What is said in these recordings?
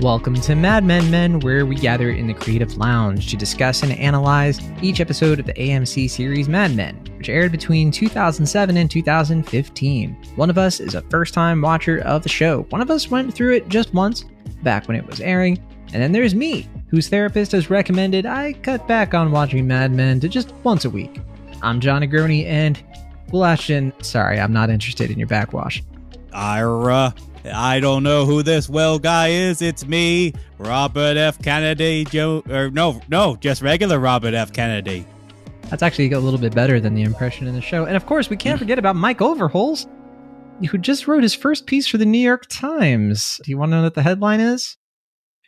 Welcome to Mad Men, where we gather in the Creative Lounge to discuss and analyze each episode of the AMC series Mad Men, which aired between 2007 and 2015. One of us is a first-time watcher of the show. One of us went through it just once, back when it was airing. And then there's me, whose therapist has recommended I cut back on watching Mad Men to just once a week. I'm John Negroni, and Will Ashton, sorry, I'm not interested in your backwash. Ira, I don't know who this well guy is. It's me, Robert F. Kennedy. Just regular Robert F. Kennedy. That's actually a little bit better than the impression in the show. And of course, we can't forget about Mike Overhols, who just wrote his first piece for the New York Times. Do you want to know what the headline is?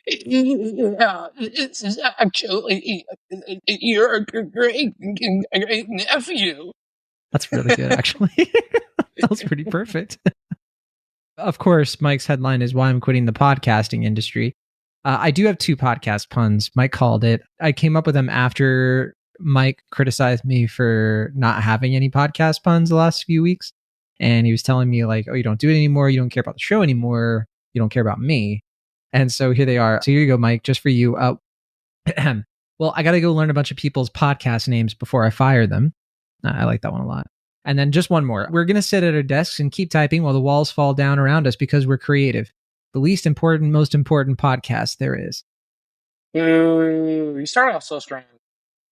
Yeah, it's actually your great nephew. That's really good, actually. That was pretty perfect. Of course, Mike's headline is why I'm quitting the podcasting industry. I do have two podcast puns. Mike called it. I came up with them after Mike criticized me for not having any podcast puns the last few weeks. And he was telling me like, oh, you don't do it anymore. You don't care about the show anymore. You don't care about me. And so here they are. So here you go, Mike, just for you. Well, I got to go learn a bunch of people's podcast names before I fire them. I like that one a lot. And then just one more. We're going to sit at our desks and keep typing while the walls fall down around us because we're creative. The least important, most important podcast there is. Ooh, you started off so strong.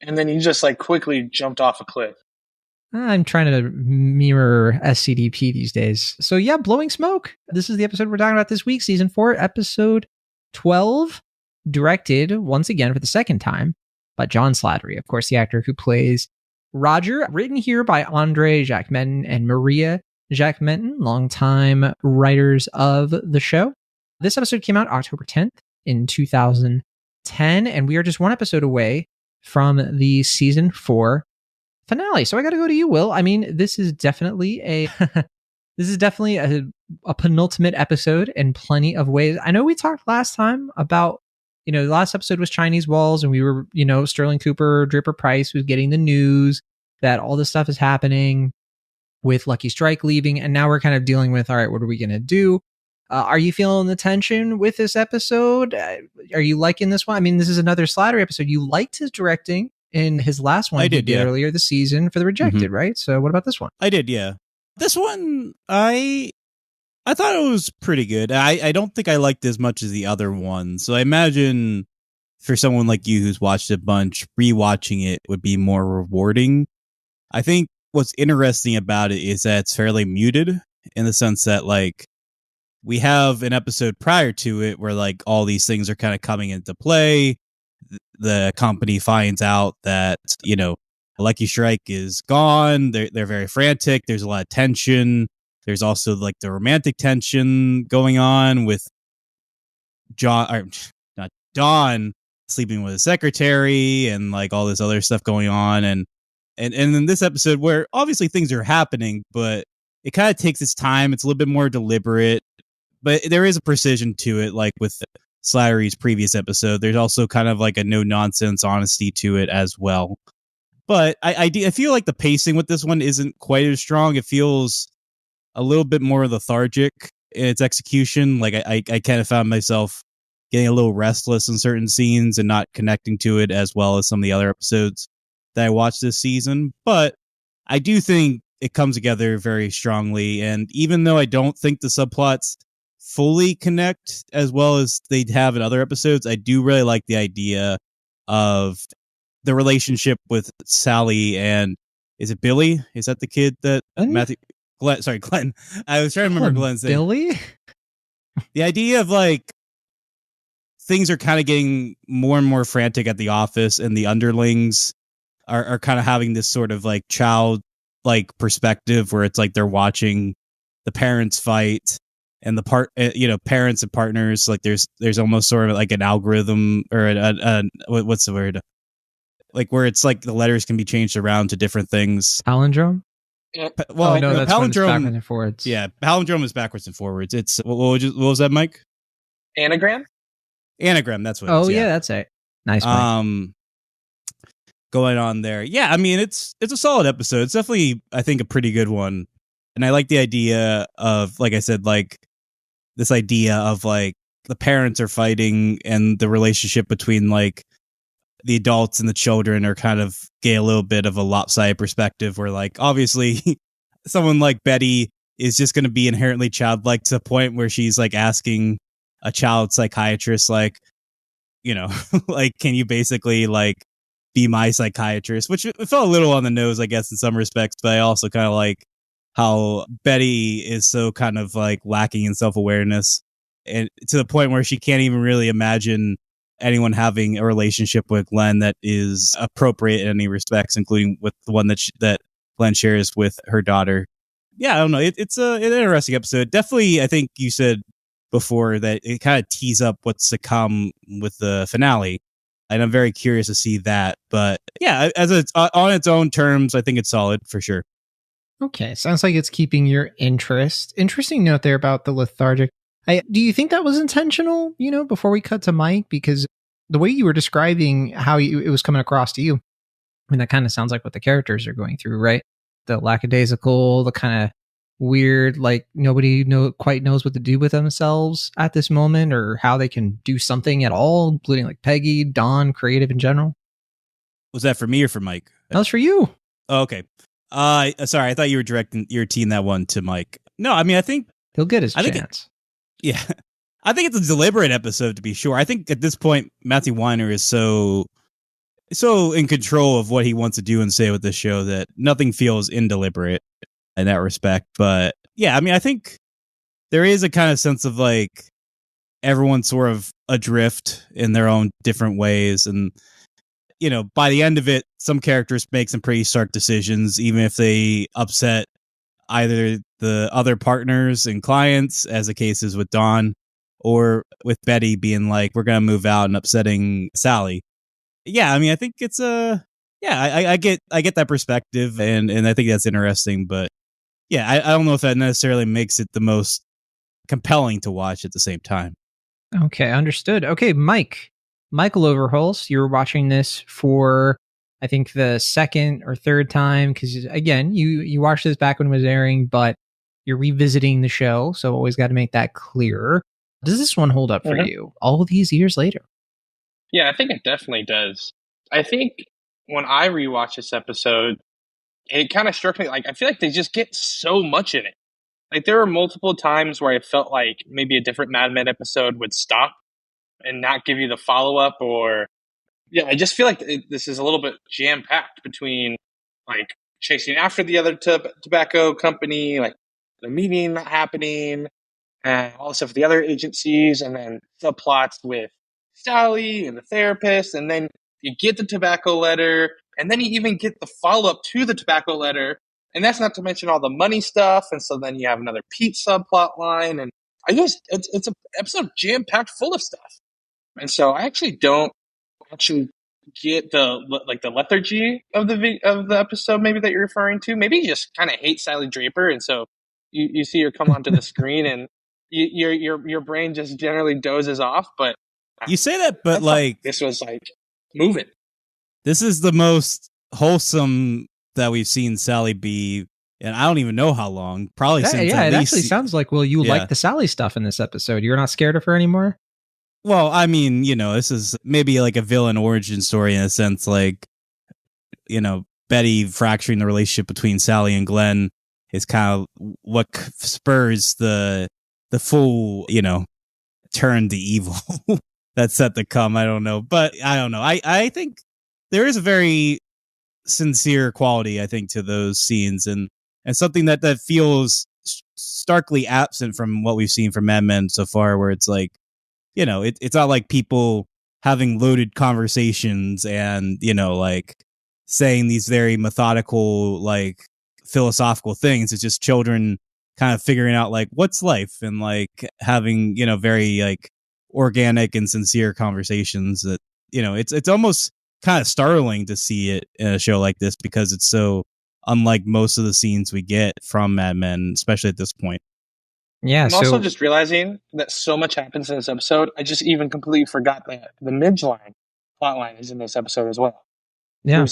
And then you just like quickly jumped off a cliff. I'm trying to mirror SCDP these days. So yeah, Blowing Smoke. This is the episode we're talking about this week. Season 4, episode 12. Directed, once again for the second time, by John Slattery. Of course, the actor who plays Roger, written here by Andre Jacques-Menton and Maria Jacques-Menton, longtime writers of the show. This episode came out October 10th in 2010, and we are just one episode away from the season 4 finale. So I got to go to you, Will. I mean, this is definitely a penultimate episode in plenty of ways. I know we talked last time about, the last episode was Chinese Walls, and we were, Sterling Cooper Draper Pryce was getting the news that all this stuff is happening with Lucky Strike leaving. And now we're kind of dealing with, all right, what are we going to do? Are you feeling the tension with this episode? Are you liking this one? I mean, this is another Slattery episode. You liked his directing in his last one I did, yeah. earlier this season for The Rejected, right? So what about this one? I did, yeah. This one, I thought it was pretty good. I don't think I liked it as much as the other one. So I imagine for someone like you who's watched a bunch, rewatching it would be more rewarding. I think what's interesting about it is that it's fairly muted in the sense that like we have an episode prior to it where like all these things are kind of coming into play. The company finds out that, Lucky Strike is gone. They're very frantic. There's a lot of tension. There's also like the romantic tension going on with Dawn sleeping with his secretary and like all this other stuff going on. And in this episode where obviously things are happening, but it kind of takes its time. It's a little bit more deliberate, but there is a precision to it. Like with Slattery's previous episode, there's also kind of like a no nonsense honesty to it as well. But I feel like the pacing with this one isn't quite as strong. It feels a little bit more lethargic in its execution. Like I kind of found myself getting a little restless in certain scenes and not connecting to it as well as some of the other episodes that I watched this season. But I do think it comes together very strongly. And even though I don't think the subplots fully connect as well as they have in other episodes, I do really like the idea of the relationship with Sally and, is it Billy? Is that the kid that Glenn. I was trying to remember Glenn's name. Billy? The idea of like things are kind of getting more and more frantic at the office, and the underlings are kind of having this sort of like child like perspective where it's like they're watching the parents fight and the parents and partners. Like there's almost sort of like an algorithm or what's the word? Like where it's like the letters can be changed around to different things. Palindrome? Well, no, that's palindrome, backwards and forwards. Yeah, palindrome is backwards and forwards. It's what was that, Mike? Anagram. That's what. it is, Yeah, that's it. Nice. Mike. Going on there. Yeah, I mean it's a solid episode. It's definitely, I think, a pretty good one. And I like the idea of, like I said, like this idea of like the parents are fighting and the relationship between like the adults and the children are kind of get a little bit of a lopsided perspective where like obviously someone like Betty is just going to be inherently childlike to the point where she's like asking a child psychiatrist, like, you know, like, can you basically like be my psychiatrist, which it felt a little on the nose, I guess, in some respects, but I also kind of like how Betty is so kind of like lacking in self-awareness and to the point where she can't even really imagine anyone having a relationship with Glen that is appropriate in any respects, including with the one that Glen shares with her daughter. Yeah, I don't know. It's an interesting episode. Definitely, I think you said before that it kind of tees up what's to come with the finale. And I'm very curious to see that. But yeah, as it's on its own terms, I think it's solid for sure. Okay, sounds like it's keeping your interest. Interesting note there about the lethargic. Do you think that was intentional, you know, before we cut to Mike? Because the way you were describing how it was coming across to you, I mean, that kind of sounds like what the characters are going through, right? The lackadaisical, the kind of weird, like nobody quite knows what to do with themselves at this moment or how they can do something at all, including like Peggy, Dawn, creative in general. Was that for me or for Mike? That was for you. Oh, okay. Sorry, I thought you were teeing that one to Mike. No, I mean, I think he'll get his chance. Yeah. I think it's a deliberate episode, to be sure. I think at this point, Matthew Weiner is so in control of what he wants to do and say with this show that nothing feels indeliberate in that respect. But yeah, I mean, I think there is a kind of sense of like everyone's sort of adrift in their own different ways. And, you know, by the end of it, some characters make some pretty stark decisions, even if they upset either the other partners and clients, as the case is with Dawn, or with Betty being like, we're going to move out and upsetting Sally. Yeah, I mean, I think it's I get that perspective, and I think that's interesting. But yeah, I don't know if that necessarily makes it the most compelling to watch at the same time. Okay, understood. Okay, Michael Overholtz, you were watching this for, I think, the second or third time, because again, you watched this back when it was airing, but you're revisiting the show, so always got to make that clear. Does this one hold up for you all these years later? Yeah, I think it definitely does. I think when I rewatched this episode, it kind of struck me like I feel like they just get so much in it. Like there were multiple times where I felt like maybe a different Mad Men episode would stop and not give you the follow-up, or yeah, I just feel like this is a little bit jam-packed between like chasing after the other tobacco company, like the meeting not happening, and all the stuff with the other agencies, and then subplots with Sally and the therapist, and then you get the tobacco letter, and then you even get the follow-up to the tobacco letter, and that's not to mention all the money stuff, and so then you have another Pete subplot line, and it's an episode jam-packed full of stuff. And so I actually don't get the lethargy of the episode maybe that you're referring to. Maybe you just kind of hate Sally Draper, and so you see her come onto the screen, and your brain just generally dozes off. But you say that, but like this was like moving. This is the most wholesome that we've seen Sally be, and I don't even know how long. Probably since it actually sounds like you like the Sally stuff in this episode. You're not scared of her anymore. Well, I mean, you know, this is maybe like a villain origin story in a sense, like, you know, Betty fracturing the relationship between Sally and Glen is kind of what spurs the full, you know, turn to evil that's set to come. I don't know. But I don't know. I think there is a very sincere quality, I think, to those scenes and something that feels starkly absent from what we've seen from Mad Men so far, where it's like, you know, it's not like people having loaded conversations and, you know, like saying these very methodical, like philosophical things. It's just children kind of figuring out like what's life and like having, you know, very like organic and sincere conversations that, you know, it's almost kind of startling to see it in a show like this because it's so unlike most of the scenes we get from Mad Men, especially at this point. Yeah, I'm also just realizing that so much happens in this episode. I just even completely forgot that the midline plot line is in this episode as well. Yeah,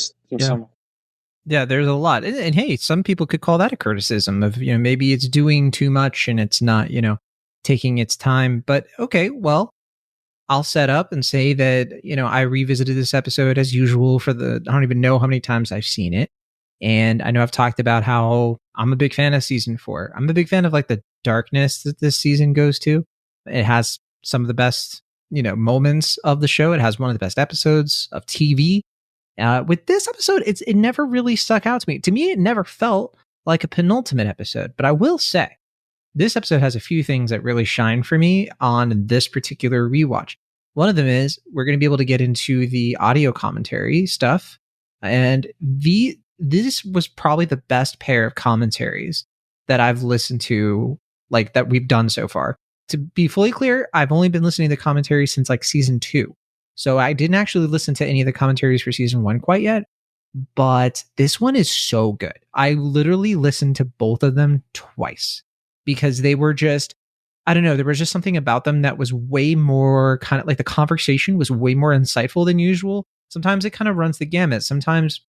Yeah, there's a lot. And hey, some people could call that a criticism of, you know, maybe it's doing too much and it's not, you know, taking its time. But okay, well, I'll set up and say that, I revisited this episode as usual I don't even know how many times I've seen it. And I know I've talked about how I'm a big fan of season 4. I'm a big fan of like the darkness that this season goes to. It has some of the best, moments of the show. It has one of the best episodes of TV. With this episode, it never really stuck out to me. To me, it never felt like a penultimate episode. But I will say, this episode has a few things that really shine for me on this particular rewatch. One of them is we're going to be able to get into the audio commentary stuff. And this was probably the best pair of commentaries that I've listened to, like that we've done so far. To be fully clear, I've only been listening to the commentaries since like season 2. So I didn't actually listen to any of the commentaries for season 1 quite yet. But this one is so good. I literally listened to both of them twice because they were just, I don't know, there was just something about them that was way more kind of like the conversation was way more insightful than usual. Sometimes it kind of runs the gamut. Sometimes,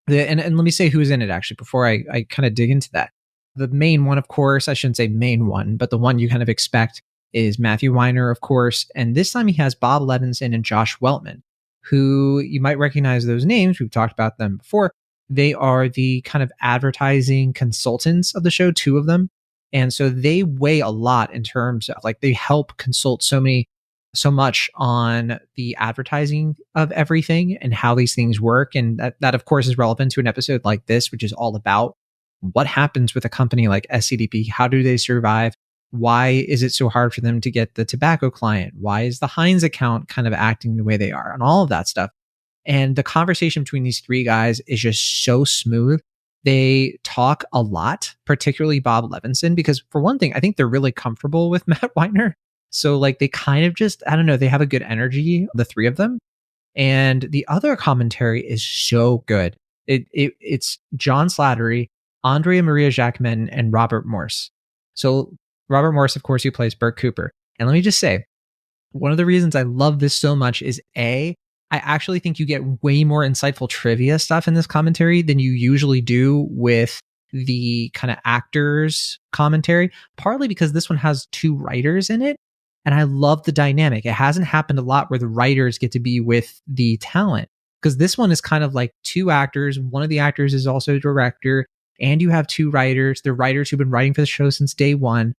and let me say who's in it actually before I kind of dig into that. The main one, of course, I shouldn't say main one, but the one you kind of expect is Matthew Weiner, of course. And this time he has Bob Levinson and Josh Weltman, who you might recognize those names. We've talked about them before. They are the kind of advertising consultants of the show, 2 of them. And so they weigh a lot in terms of like they help consult so much on the advertising of everything and how these things work. And that of course is relevant to an episode like this, which is all about what happens with a company like SCDP. How do they survive? Why is it so hard for them to get the tobacco client? Why is the Heinz account kind of acting the way they are and all of that stuff? And the conversation between these 3 guys is just so smooth. They talk a lot, particularly Bob Levinson, because for one thing, I think they're really comfortable with Matt Weiner. So like they kind of just, I don't know, they have a good energy, the 3 of them. And the other commentary is so good. It's John Slattery, Andrea Maria Jacquemin, and Robert Morse. So Robert Morse, of course, who plays Bert Cooper. And let me just say, one of the reasons I love this so much is I actually think you get way more insightful trivia stuff in this commentary than you usually do with the kind of actors commentary, partly because this one has 2 writers in it. And I love the dynamic. It hasn't happened a lot where the writers get to be with the talent, because this one is kind of like 2 actors. One of the actors is also a director, and you have 2 writers. They're writers who've been writing for the show since day one.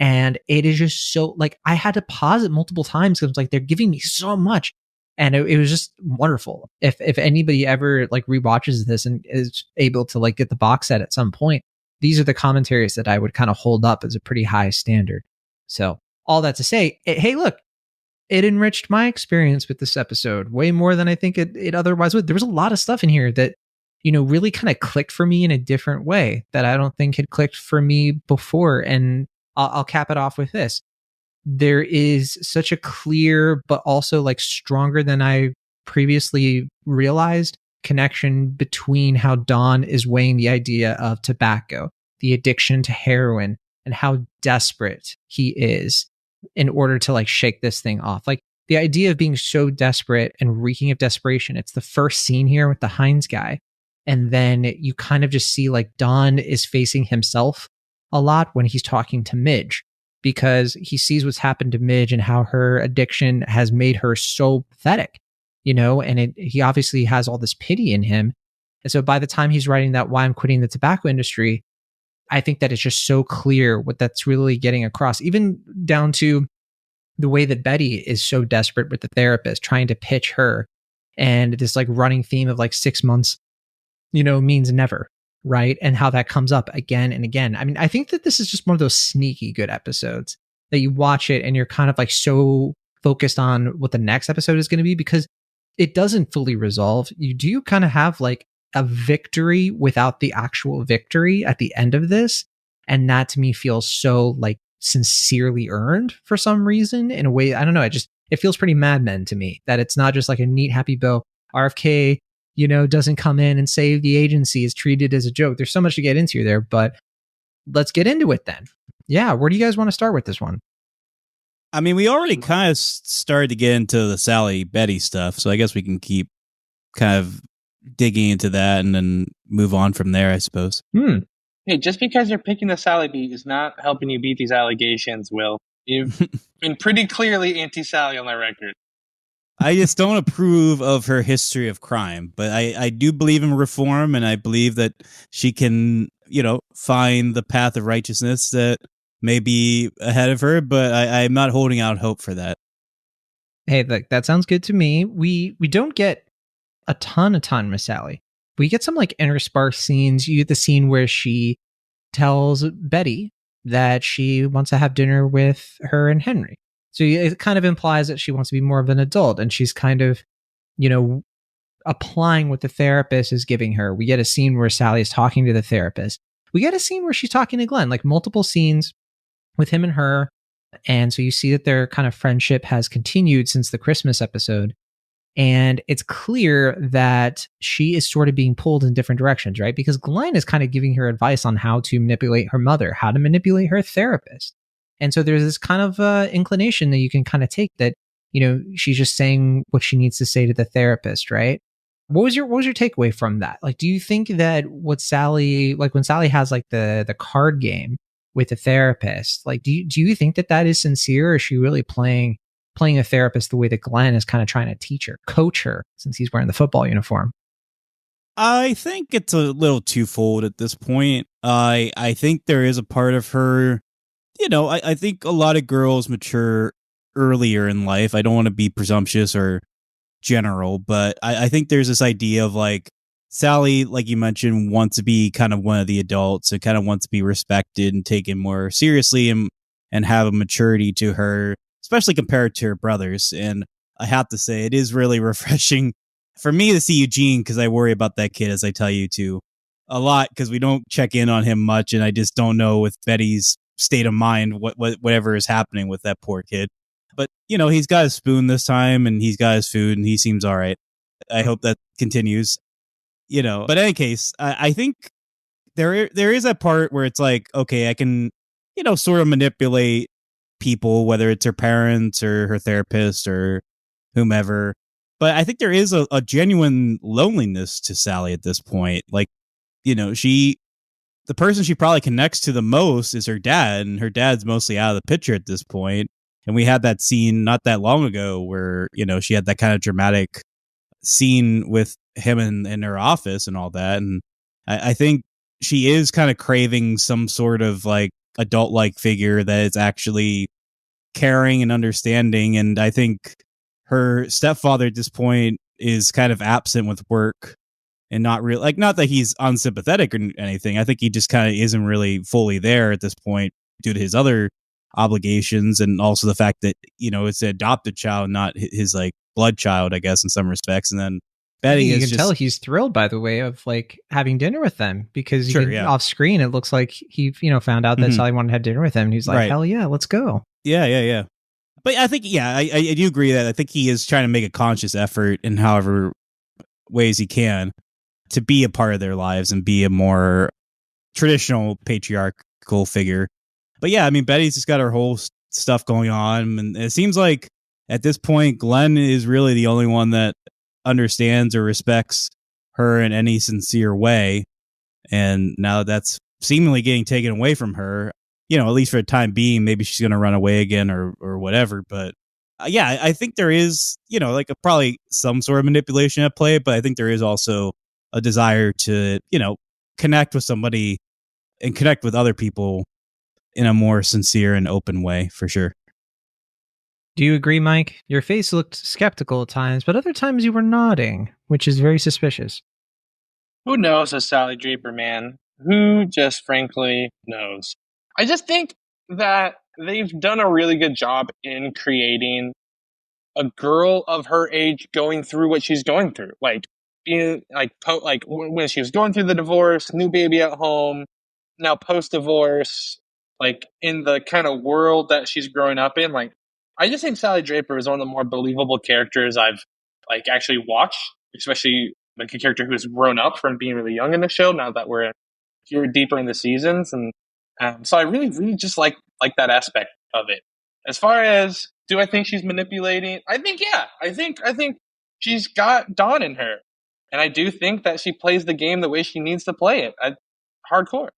And it is just so like I had to pause it multiple times because like they're giving me so much. And it was just wonderful. If anybody ever like rewatches this and is able to like get the box set at some point, these are the commentaries that I would kind of hold up as a pretty high standard. So all that to say, hey, look, it enriched my experience with this episode way more than I think it otherwise would. There was a lot of stuff in here that, really kind of clicked for me in a different way that I don't think had clicked for me before. And I'll cap it off with this. There is such a clear, but also like stronger than I previously realized connection between how Don is weighing the idea of tobacco, the addiction to heroin, and how desperate he is in order to like shake this thing off. Like the idea of being so desperate and reeking of desperation. It's the first scene here with the Heinz guy. And then you kind of just see like Don is facing himself a lot when he's talking to Midge, because he sees what's happened to Midge and how her addiction has made her so pathetic, and he obviously has all this pity in him. And so by the time he's writing that Why I'm Quitting the Tobacco Industry, I think that it's just so clear what that's really getting across, even down to the way that Betty is so desperate with the therapist trying to pitch her. And this like running theme of like 6 months, means never. Right. And how that comes up again and again. I mean, I think that this is just one of those sneaky good episodes that you watch it and you're kind of like so focused on what the next episode is going to be, because it doesn't fully resolve. You do kind of have like a victory without the actual victory at the end of this. And that to me feels so like sincerely earned for some reason in a way. I don't know. It feels pretty Mad Men to me, that it's not just like a neat, happy bow. RFK doesn't come in and save the agency, is treated as a joke. There's so much to get into there, but let's get into it then. Yeah, where do you guys want to start with this one? I mean, we already kind of started to get into the Sally Betty stuff, so I guess we can keep kind of digging into that and then move on from there, I suppose. Hey, just because you're picking the Sally beat is not helping you beat these allegations, Will. You've been pretty clearly anti-Sally on that record. I just don't approve of her history of crime, but I do believe in reform, and I believe that she can, find the path of righteousness that may be ahead of her, but I'm not holding out hope for that. Hey, that sounds good to me. We don't get a ton with Sally. We get some like interspersed scenes. You get the scene where she tells Betty that she wants to have dinner with her and Henry. So it kind of implies that she wants to be more of an adult, and she's kind of, applying what the therapist is giving her. We get a scene where Sally is talking to the therapist. We get a scene where she's talking to Glenn, like multiple scenes with him and her. And so you see that their kind of friendship has continued since the Christmas episode. And it's clear that she is sort of being pulled in different directions, right? Because Glenn is kind of giving her advice on how to manipulate her mother, how to manipulate her therapist. And so there's this kind of inclination that you can kind of take that, she's just saying what she needs to say to the therapist, right? What was your takeaway from that? Like, do you think that what Sally, like when Sally has like the card game with the therapist, like, do you think that is sincere, or is she really playing a therapist the way that Glenn is kind of trying to teach her, coach her, since he's wearing the football uniform? I think it's a little twofold at this point. I think there is a part of her, I think a lot of girls mature earlier in life. I don't want to be presumptuous or general, but I think there's this idea of like Sally, like you mentioned, wants to be kind of one of the adults and kind of wants to be respected and taken more seriously and have a maturity to her, especially compared to her brothers. And I have to say, it is really refreshing for me to see Eugene, because I worry about that kid, as I tell you to a lot, because we don't check in on him much, and I just don't know with Betty's state of mind whatever is happening with that poor kid. But he's got his spoon this time, and he's got his food, and he seems all right. I hope that continues. But in any case, I think there is a part where it's like, okay, I can sort of manipulate people, whether it's her parents or her therapist or whomever. But I think there is a genuine loneliness to Sally at this point. Like, the person she probably connects to the most is her dad, and her dad's mostly out of the picture at this point. And we had that scene not that long ago where, she had that kind of dramatic scene with him in her office and all that. And I think she is kind of craving some sort of like adult-like figure that is actually caring and understanding. And I think her stepfather at this point is kind of absent with work and not really, like, not that he's unsympathetic or anything. I think he just kind of isn't really fully there at this point due to his other obligations, and also the fact that, it's an adopted child, not his like blood child, I guess, in some respects. And then Betty, you can tell he's thrilled, by the way, of like having dinner with them, because off screen it looks like he found out that Sally wanted to have dinner with him, and he's like, hell yeah, let's go. Yeah. But I think, I do agree that I think he is trying to make a conscious effort in however ways he can to be a part of their lives and be a more traditional patriarchal figure. But yeah, I mean, Betty's just got her whole stuff going on, and it seems like at this point, Glenn is really the only one that understands or respects her in any sincere way. And now that's seemingly getting taken away from her, at least for the time being. Maybe she's going to run away again or whatever. But yeah, I think there is, like probably some sort of manipulation at play, but I think there is also a desire to, connect with somebody and connect with other people in a more sincere and open way, for sure. Do you agree, Mike? Your face looked skeptical at times, but other times you were nodding, which is very suspicious. Who knows a Sally Draper, man? Who just frankly knows? I just think that they've done a really good job in creating a girl of her age going through what she's going through. Like, when she was going through the divorce, new baby at home, now post-divorce, like in the kind of world that she's growing up in. Like, I just think Sally Draper is one of the more believable characters I've like actually watched, especially like a character who's grown up from being really young in the show. Now that we're here deeper in the seasons, and so I really, really just like that aspect of it. As far as, do I think she's manipulating? I think yeah. I think she's got Dawn in her, and I do think that she plays the game the way she needs to play it. Hardcore.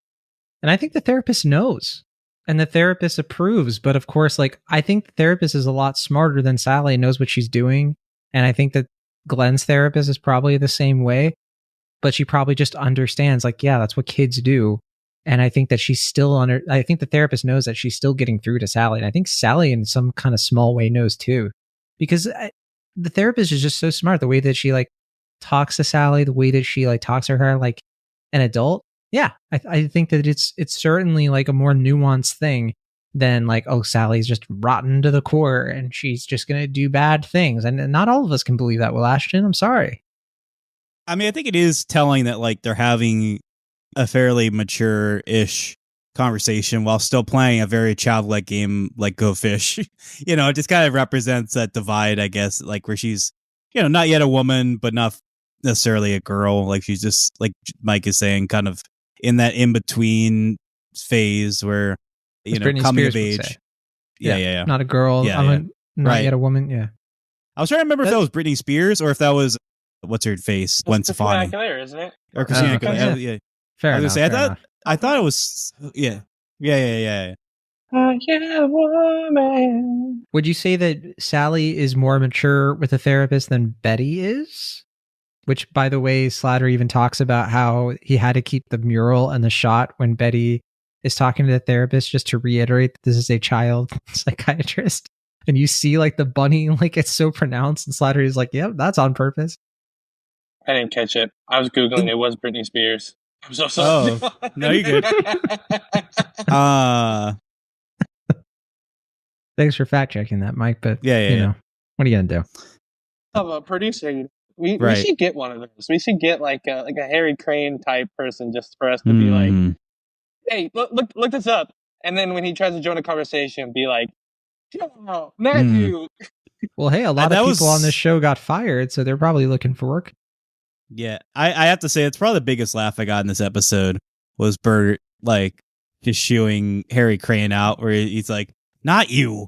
And I think the therapist knows. And the therapist approves, but of course, like, I think the therapist is a lot smarter than Sally and knows what she's doing. And I think that Glen's therapist is probably the same way, but she probably just understands, like, yeah, that's what kids do. And I think that I think the therapist knows that she's still getting through to Sally. And I think Sally in some kind of small way knows too, because the therapist is just so smart. The way that she like talks to Sally, the way that she like talks to her like an adult. Yeah, I think that it's certainly like a more nuanced thing than like, oh, Sally's just rotten to the core and she's just going to do bad things. And not all of us can believe that, Will Ashton. I'm sorry. I mean, I think it is telling that like they're having a fairly mature-ish conversation while still playing a very childlike game like Go Fish. You know, it just kind of represents that divide, I guess, like where she's, you know, not yet a woman, but not necessarily a girl. Like she's just, like Mike is saying, kind of in that in-between phase where, you know, Britney coming Spears of would age. say. Yeah. Not a girl. Yeah. Not Right. yet a woman. Yeah. I was trying to remember if that was Britney Spears or if that was, what's her face? Gwen Stefani. Aguilera, isn't it? Or Christina okay. Aguilera. Yeah. Fair I enough. was gonna say, fair enough. I thought it was, yeah. Yeah, woman. Would you say that Sally is more mature with a therapist than Betty is? Which, by the way, Slatter even talks about how he had to keep the mural and the shot when Betty is talking to the therapist just to reiterate that this is a child psychiatrist. And you see like the bunny, like it's so pronounced, and Slatter is like, yep, that's on purpose. I didn't catch it. I was Googling. It was Britney Spears. I'm so sorry. Oh, no, you're good. Thanks for fact checking that, Mike. But Yeah. you know, what are you gonna do? Of producing. We Right. should get one of those. We should get like a Harry Crane type person just for us to be like, hey, look this up. And then when he tries to join a conversation, be like, yo, Matthew. Well, hey, a lot of people on this show got fired, so they're probably looking for work. Yeah, I have to say it's probably the biggest laugh I got in this episode was Bert like just shooing Harry Crane out, where he's like, "Not you,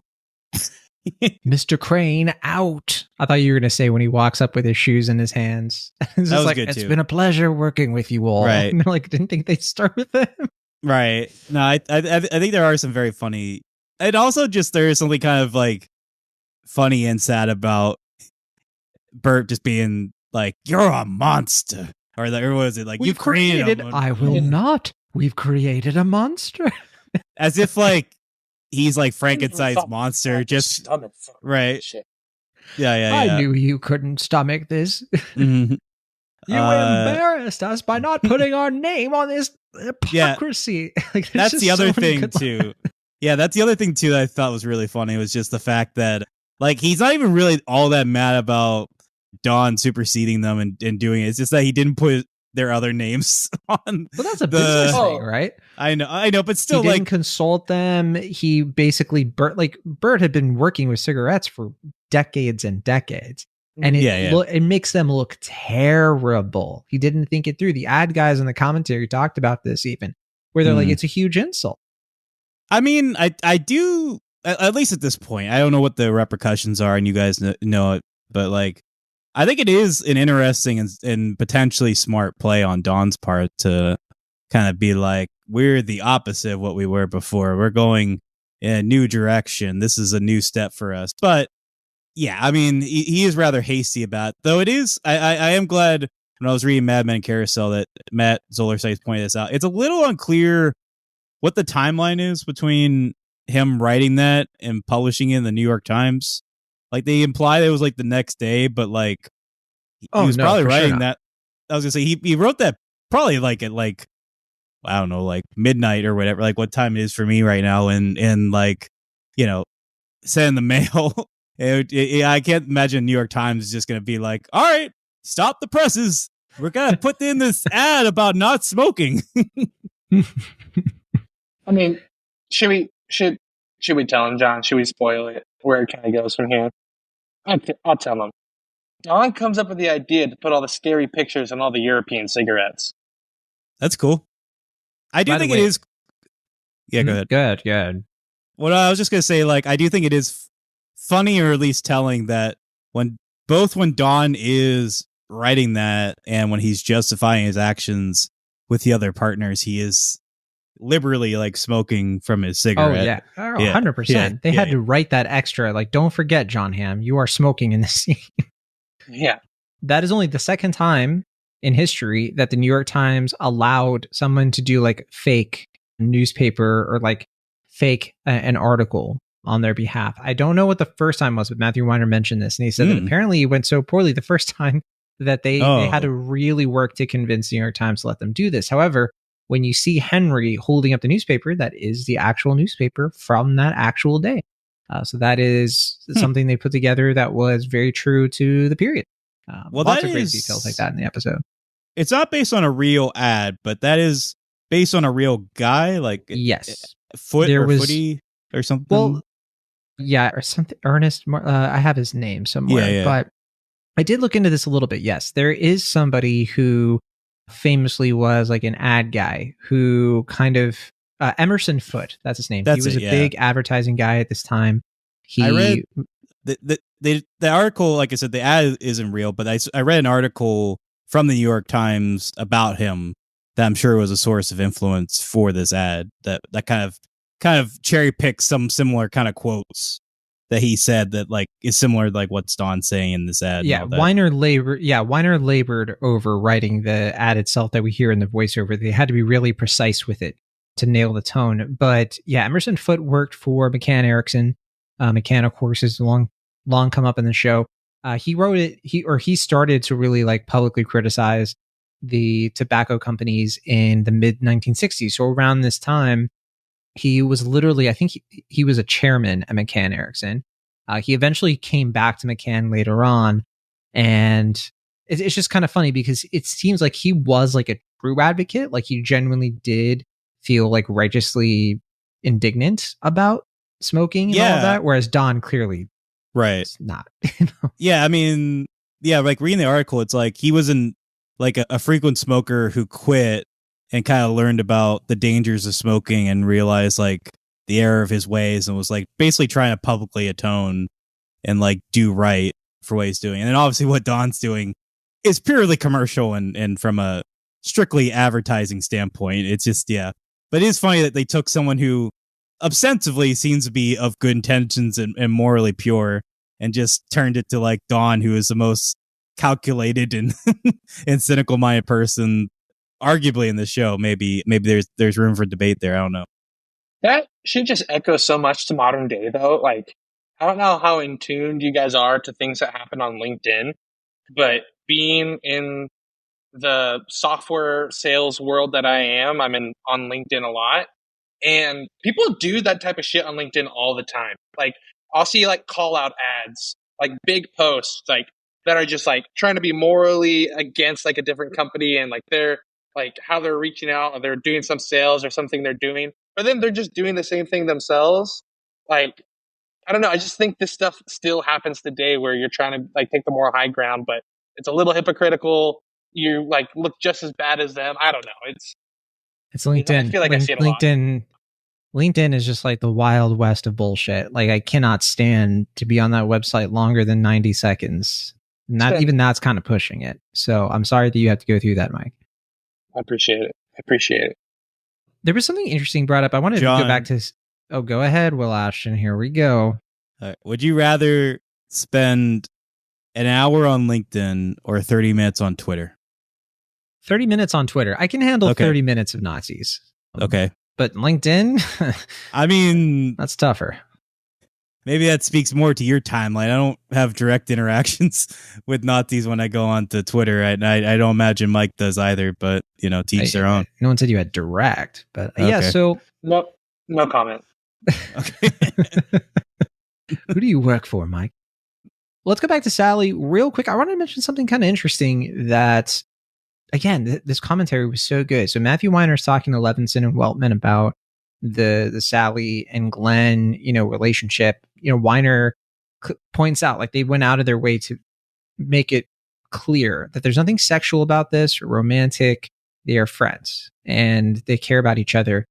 Mr. Crane, out." I thought you were going to say when he walks up with his shoes in his hands. It's That was like, good, it's too. been a pleasure working with you all. Right. And they're like, didn't think they'd start with him. Right? No, I think there are some very funny, and also just there is something kind of like funny and sad about Bert just being like, "You're a monster," or like, or was it like, "You created a mon-" I will not. We've created a monster. as if like he's like Frankenstein's Thought- monster, just stomach fuck right. shit. Yeah. I knew you couldn't stomach this. Mhm. You embarrassed us by not putting our name on this hypocrisy. Like, there's That's just the other so many thing good too. Yeah, that's the other thing too that I thought was really funny was just the fact that like he's not even really all that mad about Dawn superseding them and doing it. It's just that he didn't put their other names on. But that's a business thing, right? I know, but still, he didn't like consult them. He basically Bert had been working with cigarettes for decades and decades, and it makes them look terrible. He didn't think it through. The ad guys in the commentary talked about this even, where they're like, it's a huge insult. I mean, I do at least at this point. I don't know what the repercussions are, and you guys know it, but like, I think it is an interesting and potentially smart play on Dawn's part to kind of be like, we're the opposite of what we were before. We're going in a new direction. This is a new step for us. But yeah, I mean, he is rather hasty about it. Though it is, I am glad when I was reading Mad Men Carousel that Matt Zoller Seitz pointed this out. It's a little unclear what the timeline is between him writing that and publishing it in the New York Times. Like they imply that it was like the next day, but like he was probably writing that. I was gonna say he wrote that probably like at like, I don't know, like midnight or whatever, like what time it is for me right now, and like, you know, send the mail. I can't imagine New York Times is just gonna be like, all right, stop the presses. We're gonna put in this ad about not smoking. I mean, should we tell him, John? Should we spoil it where it kind of goes from here? I'll tell him. Don comes up with the idea to put all the scary pictures on all the European cigarettes. That's cool. I do think it is. Yeah, go ahead. Good. What I was just gonna say, like, I do think it is funny, or at least telling, that when Don is writing that and when he's justifying his actions with the other partners, he is liberally like smoking from his Oh cigarette. yeah, 100%. They had to write that extra, like, don't forget, John Hamm, you are smoking in this scene. Yeah. That is only the second time in history that the New York Times allowed someone to do like fake newspaper or like fake an article on their behalf. I don't know what the first time was, but Matthew Weiner mentioned this, and he said that apparently it went so poorly the first time that they had to really work to convince the New York Times to let them do this. However, when you see Henry holding up the newspaper, that is the actual newspaper from that actual day. So that is something they put together that was very true to the period. Well, lots of great details like that in the episode. It's not based on a real ad, but that is based on a real guy, like yes, footy or something. Well, yeah, or something. Ernest, I have his name somewhere, but I did look into this a little bit. Yes, there is somebody who famously was like an ad guy who kind of Emerson Foote. That's his name. He was a big advertising guy at this time. I read the article. Like I said, the ad isn't real, but I read an article from the New York Times about him that I'm sure was a source of influence for this ad. That kind of cherry picks some similar kind of quotes that he said that like is similar to like what's Don saying in this ad. Yeah, Weiner labored over writing the ad itself that we hear in the voiceover. They had to be really precise with it to nail the tone. But yeah, Emerson Foote worked for McCann Erickson. McCann, of course, is long come up in the show. He wrote it. He started to really like publicly criticize the tobacco companies in the mid 1960s. So around this time, he was literally, I think he was a chairman at McCann Erickson. He eventually came back to McCann later on, and it's just kind of funny because it seems like he was like a true advocate. Like he genuinely did feel like righteously indignant about smoking and all of that, whereas Don clearly is not. Yeah, I mean, like reading the article, it's like he was like a frequent smoker who quit and kind of learned about the dangers of smoking and realized like the error of his ways and was like basically trying to publicly atone and like do right for what he's doing. And then obviously what Don's doing is purely commercial and from a strictly advertising standpoint. It's just, but it is funny that they took someone who ostensibly seems to be of good intentions and morally pure and just turned it to like Don, who is the most calculated and and cynical minded person arguably in the show. Maybe there's room for debate there. I don't know. That should just echo so much to modern day though. Like, I don't know how in tune you guys are to things that happen on LinkedIn, but being in the software sales world that I am, I'm on LinkedIn a lot, and people do that type of shit on LinkedIn all the time. Like, I'll see like call out ads, like big posts, like that are just like trying to be morally against like a different company and like they're like how they're reaching out or they're doing some sales or something they're doing, but then they're just doing the same thing themselves. Like, I don't know. I just think this stuff still happens today where you're trying to like take the moral high ground, but it's a little hypocritical. You like look just as bad as them. I don't know. It's LinkedIn. I feel like I see it a lot. LinkedIn is just like the wild west of bullshit. Like I cannot stand to be on that website longer than 90 seconds. Even that's kind of pushing it. So I'm sorry that you have to go through that, Mike. I appreciate it. There was something interesting brought up. I wanted to go back to... Oh, go ahead, Will Ashton. Here we go. Would you rather spend an hour on LinkedIn or 30 minutes on Twitter? 30 minutes on Twitter. I can handle 30 minutes of Nazis. Okay. But LinkedIn? I mean... That's tougher. Maybe that speaks more to your timeline. I don't have direct interactions with Nazis when I go on to Twitter. I don't imagine Mike does either, but, you know, teach their own. No one said you had direct, but yeah, so... No comment. Okay. Who do you work for, Mike? Let's go back to Sally real quick. I want to mention something kind of interesting that, again, this commentary was so good. So Matthew Weiner is talking to Levinson and Weltman about the Sally and Glen, relationship. Weiner points out, like, they went out of their way to make it clear that there's nothing sexual about this or romantic. They are friends and they care about each other.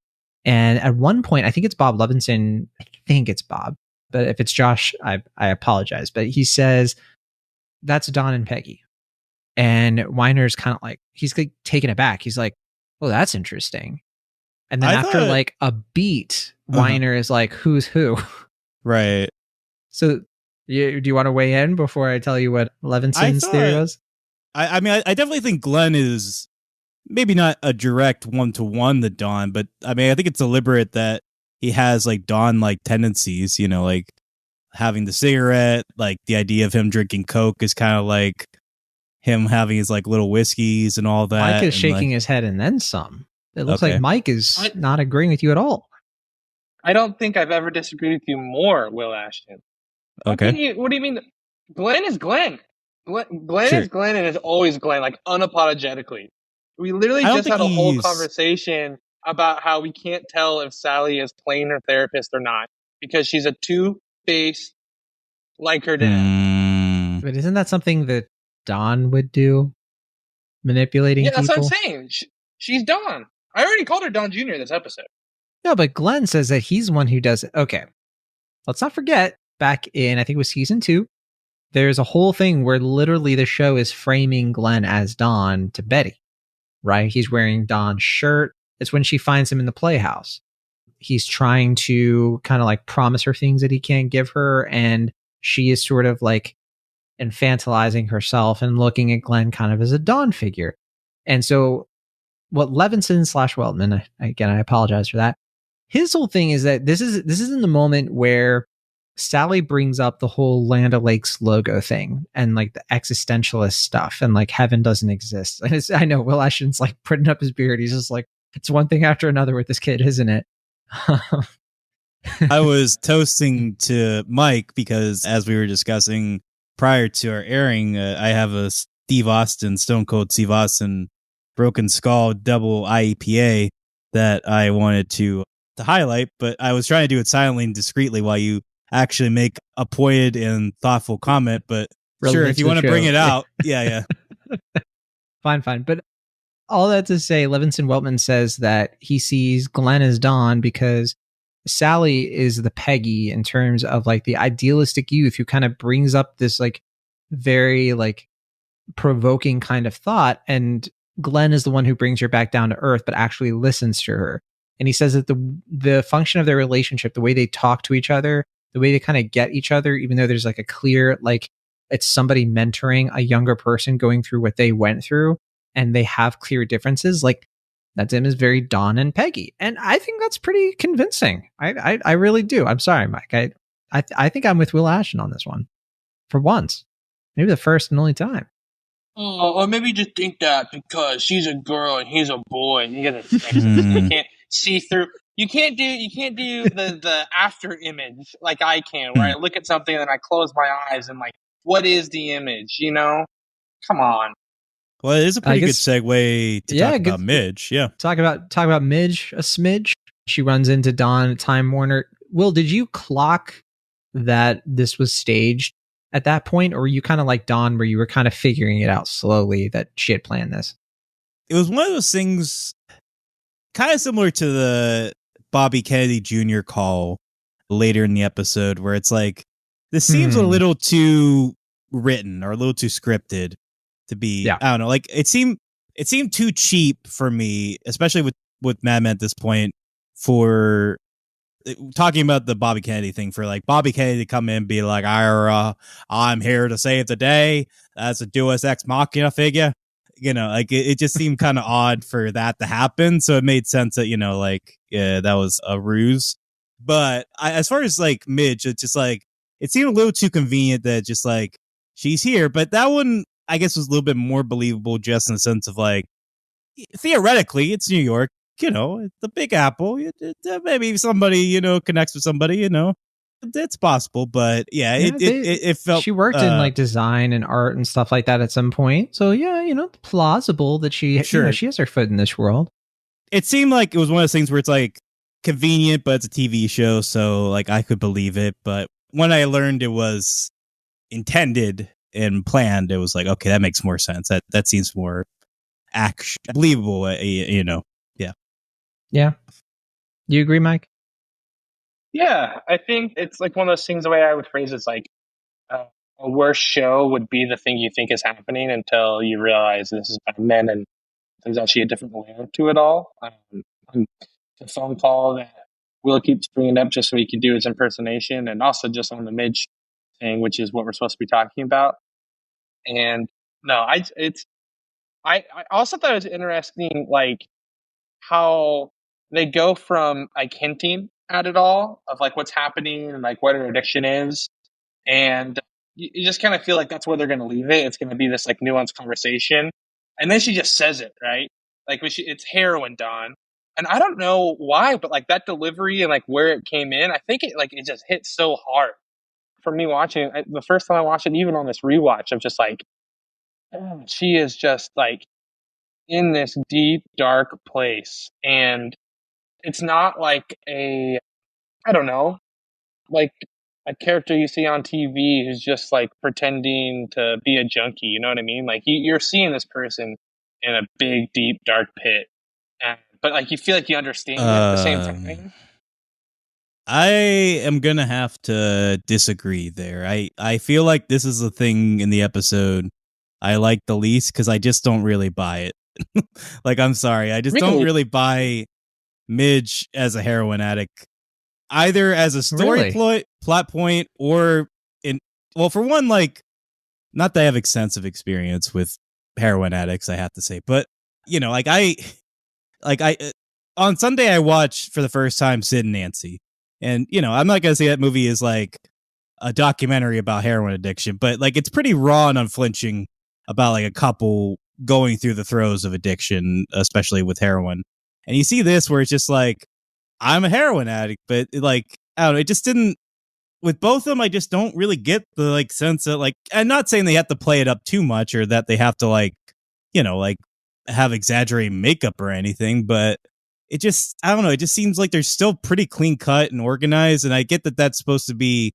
And at one point, I think it's Bob Levinson. I think it's Bob, but if it's Josh, I apologize. But he says, that's Don and Peggy. And Weiner's kind of like, he's like taken aback. He's like, oh, that's interesting. And then after like a beat, Weiner is like, who's who? Right. So do you want to weigh in before I tell you what Levinson's theory was? I mean, I definitely think Glenn is maybe not a direct one-to-one to Dawn, but I mean, I think it's deliberate that he has like Dawn-like tendencies, you know, like having the cigarette, like the idea of him drinking Coke is kind of like him having his like little whiskeys and all that. Mike is shaking his head and then some. It looks like Mike is not agreeing with you at all. I don't think I've ever disagreed with you more, Will Ashton. Okay. What do you mean? Glenn is Glenn. Glenn is Glenn and is always Glenn, like unapologetically. We literally just had a whole conversation about how we can't tell if Sally is playing her therapist or not because she's a two-faced like her dad. But isn't that something that Dawn would do? Manipulating people? Yeah, that's what I'm saying. She's Dawn. I already called her Dawn Jr. this episode. No, but Glenn says that he's one who does it. Okay. Let's not forget, back in, I think it was season 2, there's a whole thing where literally the show is framing Glenn as Dawn to Betty, right? He's wearing Dawn's shirt. It's when she finds him in the playhouse. He's trying to kind of like promise her things that he can't give her. And she is sort of like infantilizing herself and looking at Glenn kind of as a Dawn figure. And so what Levinson / Weltman, again, I apologize for that. His whole thing is that this is in the moment where Sally brings up the whole Land O'Lakes logo thing and like the existentialist stuff and like heaven doesn't exist. And I know Will Ashton's like putting up his beard. He's just like, it's one thing after another with this kid, isn't it? I was toasting to Mike because as we were discussing prior to our airing, I have a Steve Austin, Stone Cold Steve Austin Broken Skull double IEPA that I wanted to highlight, but I was trying to do it silently and discreetly while you actually make a pointed and thoughtful comment. But sure, if you want to bring it out, yeah. Fine. But all that to say, Levinson Weltman says that he sees Glenn as Dawn because Sally is the Peggy in terms of like the idealistic youth who kind of brings up this like very like provoking kind of thought, and Glenn is the one who brings her back down to earth but actually listens to her. And he says that the function of their relationship, the way they talk to each other, the way they kind of get each other, even though there's like a clear, like it's somebody mentoring a younger person going through what they went through and they have clear differences, like that to him is very Dawn and Peggy. And I think that's pretty convincing. I really do. I'm sorry, Mike. I think I'm with Will Ashton on this one for once, maybe the first and only time. Oh, or maybe you just think that because she's a girl and he's a boy and you get a you can't see through. You can't do the after image like I can, where I look at something and I close my eyes and like, what is the image? You know, come on. Well, it is a pretty good segue to talk about Midge. Yeah, talk about Midge a smidge. She runs into Dawn at Time Warner. Will, did you clock that this was staged at that point, or were you kind of like Dawn, where you were kind of figuring it out slowly that she had planned this? It was one of those things, kind of similar to the Bobby Kennedy Jr. call later in the episode, where it's like, this seems a little too written or a little too scripted to be. I don't know, like it seemed too cheap for me, especially with Mad Men at this point, for talking about the Bobby Kennedy thing, for like Bobby Kennedy to come in and be like, I'm here to save the day. That's a Deus Ex Machina figure. You know, like it just seemed kind of odd for that to happen. So it made sense that, you know, like, that was a ruse. But as far as like Midge, it's just like, it seemed a little too convenient that just like, she's here. But that one, I guess, was a little bit more believable just in the sense of like, theoretically, it's New York. You know, the Big Apple. Maybe somebody, you know, connects with somebody. You know, it's possible. But yeah, it felt. She worked in like design and art and stuff like that at some point. So yeah, you know, plausible that she she has her foot in this world. It seemed like it was one of those things where it's like convenient, but it's a TV show, so like I could believe it. But when I learned it was intended and planned, it was like, okay, that makes more sense. That seems more believable. You know. Yeah. You agree, Mike? Yeah, I think it's like one of those things. The way I would phrase it's like a worse show would be the thing you think is happening until you realize this is Mad Men and there's actually a different layer to it all. To the phone call that Will keeps bringing up just so he can do his impersonation, and also just on the Midge thing, which is what we're supposed to be talking about. And no, I also thought it was interesting, like how they go from like hinting at it all of like what's happening and like what her addiction is, and you just kind of feel like that's where they're going to leave it. It's going to be this like nuanced conversation, and then she just says it, right? Like it's heroin, Dawn, and I don't know why, but like that delivery and like where it came in, I think it just hit so hard for me watching it. The first time I watched it, even on this rewatch, I'm just like, oh, she is just like in this deep dark place, and it's not like I don't know, like a character you see on TV who's just like pretending to be a junkie. You know what I mean? Like you're seeing this person in a big, deep, dark pit, but like you feel like you understand it at the same time. I am gonna have to disagree there. I feel like this is the thing in the episode I like the least because I just don't really buy it. Like, I'm sorry, I just don't really buy Midge as a heroin addict, either as a story plot point or in. Well, for one, like, not that I have extensive experience with heroin addicts, I have to say, but you know, like I on Sunday I watched for the first time Sid and Nancy, and you know, I'm not gonna say that movie is like a documentary about heroin addiction, but like it's pretty raw and unflinching about like a couple going through the throes of addiction, especially with heroin. And you see this where it's just like, I'm a heroin addict, but like, I don't know, it just didn't, with both of them, I just don't really get the like sense of like, I'm not saying they have to play it up too much or that they have to like, you know, like have exaggerated makeup or anything, but it just, I don't know, it just seems like they're still pretty clean cut and organized. And I get that that's supposed to be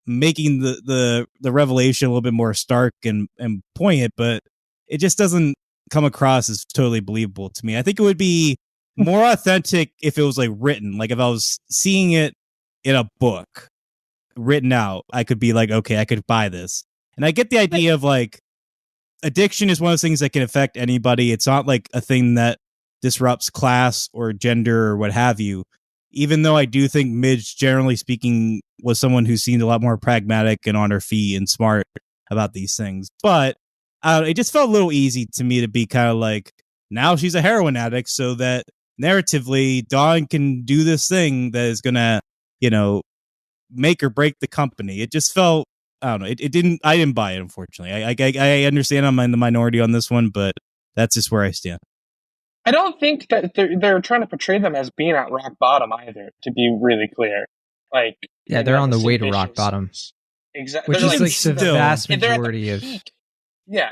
making the revelation a little bit more stark and poignant, but it just doesn't come across as totally believable to me. I think it would be more authentic if it was like written, like if I was seeing it in a book written out, I could be like, okay, I could buy this. And I get the idea of like addiction is one of those things that can affect anybody. It's not like a thing that disrupts class or gender or what have you. Even though I do think Midge, generally speaking, was someone who seemed a lot more pragmatic and on her feet and smart about these things. But it just felt a little easy to me to be kind of like, now she's a heroin addict, so that narratively Dawn can do this thing that is going to, you know, make or break the company. It just felt, I don't know, I didn't buy it, unfortunately. I understand I'm in the minority on this one, but that's just where I stand. I don't think that they're trying to portray them as being at rock bottom either, to be really clear. Like, yeah, they're on the way to rock bottom. Exactly. Which is like the vast majority of. Yeah.